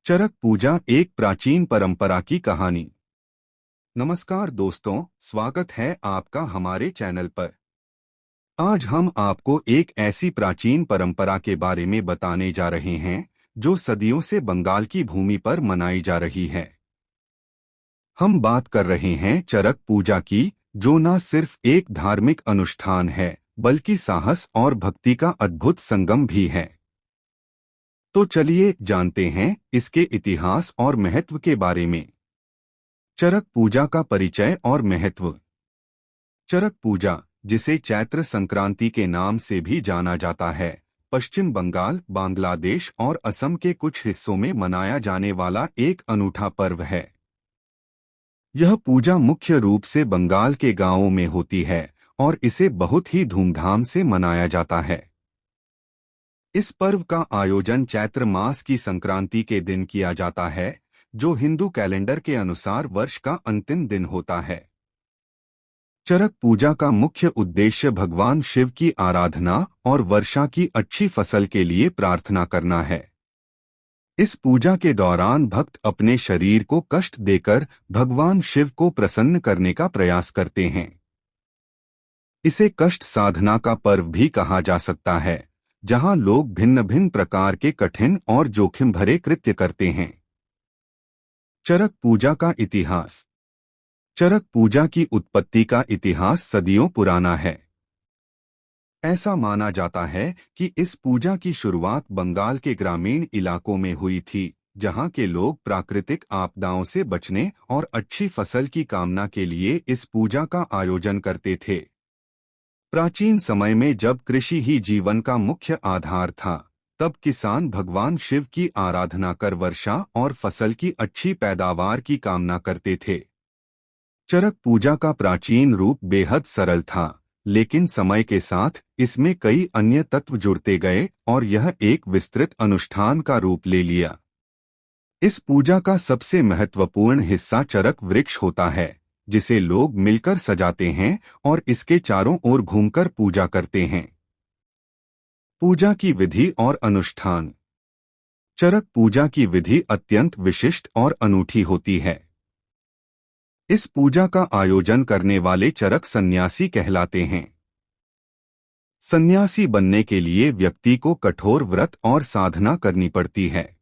चरक पूजा एक प्राचीन परंपरा की कहानी। नमस्कार दोस्तों, स्वागत है आपका हमारे चैनल पर। आज हम आपको एक ऐसी प्राचीन परंपरा के बारे में बताने जा रहे हैं जो सदियों से बंगाल की भूमि पर मनाई जा रही है। हम बात कर रहे हैं चरक पूजा की, जो न सिर्फ एक धार्मिक अनुष्ठान है बल्कि साहस और भक्ति का अद्भुत संगम भी है। तो चलिए जानते हैं इसके इतिहास और महत्व के बारे में। चरक पूजा का परिचय और महत्व। चरक पूजा, जिसे चैत्र संक्रांति के नाम से भी जाना जाता है, पश्चिम बंगाल, बांग्लादेश और असम के कुछ हिस्सों में मनाया जाने वाला एक अनूठा पर्व है। यह पूजा मुख्य रूप से बंगाल के गांवों में होती है और इसे बहुत ही धूमधाम से मनाया जाता है। इस पर्व का आयोजन चैत्र मास की संक्रांति के दिन किया जाता है, जो हिंदू कैलेंडर के अनुसार वर्ष का अंतिम दिन होता है। चरक पूजा का मुख्य उद्देश्य भगवान शिव की आराधना और वर्षा की अच्छी फसल के लिए प्रार्थना करना है। इस पूजा के दौरान भक्त अपने शरीर को कष्ट देकर भगवान शिव को प्रसन्न करने का प्रयास करते हैं। इसे कष्ट साधना का पर्व भी कहा जा सकता है, जहां लोग भिन्न भिन्न प्रकार के कठिन और जोखिम भरे कृत्य करते हैं। चरक पूजा का इतिहास। चरक पूजा की उत्पत्ति का इतिहास सदियों पुराना है। ऐसा माना जाता है कि इस पूजा की शुरुआत बंगाल के ग्रामीण इलाकों में हुई थी, जहां के लोग प्राकृतिक आपदाओं से बचने और अच्छी फसल की कामना के लिए इस पूजा का आयोजन करते थे। प्राचीन समय में जब कृषि ही जीवन का मुख्य आधार था, तब किसान भगवान शिव की आराधना कर वर्षा और फसल की अच्छी पैदावार की कामना करते थे। चरक पूजा का प्राचीन रूप बेहद सरल था, लेकिन समय के साथ इसमें कई अन्य तत्व जुड़ते गए और यह एक विस्तृत अनुष्ठान का रूप ले लिया। इस पूजा का सबसे महत्वपूर्ण हिस्सा चरक वृक्ष होता है, जिसे लोग मिलकर सजाते हैं और इसके चारों ओर घूमकर पूजा करते हैं। पूजा की विधि और अनुष्ठान। चरक पूजा की विधि अत्यंत विशिष्ट और अनूठी होती है। इस पूजा का आयोजन करने वाले चरक सन्यासी कहलाते हैं। सन्यासी बनने के लिए व्यक्ति को कठोर व्रत और साधना करनी पड़ती है।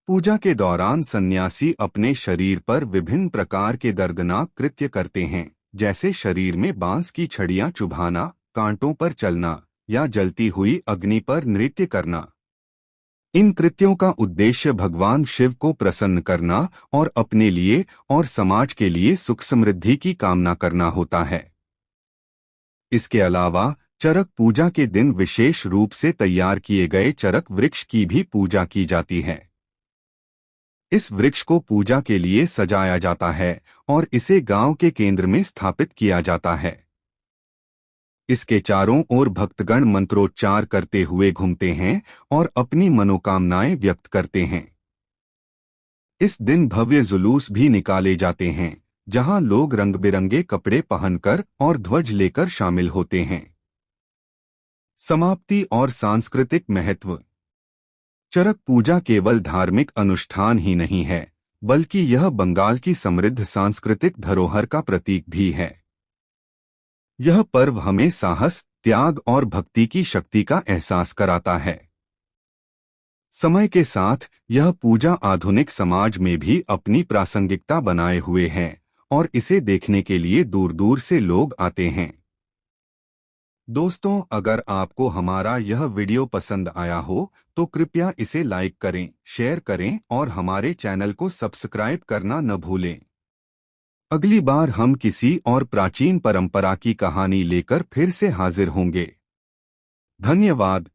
पूजा के दौरान सन्यासी अपने शरीर पर विभिन्न प्रकार के दर्दनाक कृत्य करते हैं, जैसे शरीर में बांस की छड़ियां चुभाना, कांटों पर चलना या जलती हुई अग्नि पर नृत्य करना। इन कृत्यों का उद्देश्य भगवान शिव को प्रसन्न करना और अपने लिए और समाज के लिए सुख समृद्धि की कामना करना होता है। इसके अलावा चरक पूजा के दिन विशेष रूप से तैयार किए गए चरक वृक्ष की भी पूजा की जाती है। इस वृक्ष को पूजा के लिए सजाया जाता है और इसे गांव के केंद्र में स्थापित किया जाता है। इसके चारों ओर भक्तगण मंत्रोच्चार करते हुए घूमते हैं और अपनी मनोकामनाएं व्यक्त करते हैं। इस दिन भव्य जुलूस भी निकाले जाते हैं, जहां लोग रंग बिरंगे कपड़े पहनकर और ध्वज लेकर शामिल होते हैं। समाप्ति और सांस्कृतिक महत्व। चरक पूजा केवल धार्मिक अनुष्ठान ही नहीं है, बल्कि यह बंगाल की समृद्ध सांस्कृतिक धरोहर का प्रतीक भी है। यह पर्व हमें साहस, त्याग और भक्ति की शक्ति का एहसास कराता है। समय के साथ यह पूजा आधुनिक समाज में भी अपनी प्रासंगिकता बनाए हुए है और इसे देखने के लिए दूर दूर से लोग आते हैं। दोस्तों, अगर आपको हमारा यह वीडियो पसंद आया हो तो कृपया इसे लाइक करें, शेयर करें और हमारे चैनल को सब्सक्राइब करना न भूलें। अगली बार हम किसी और प्राचीन परंपरा की कहानी लेकर फिर से हाजिर होंगे। धन्यवाद।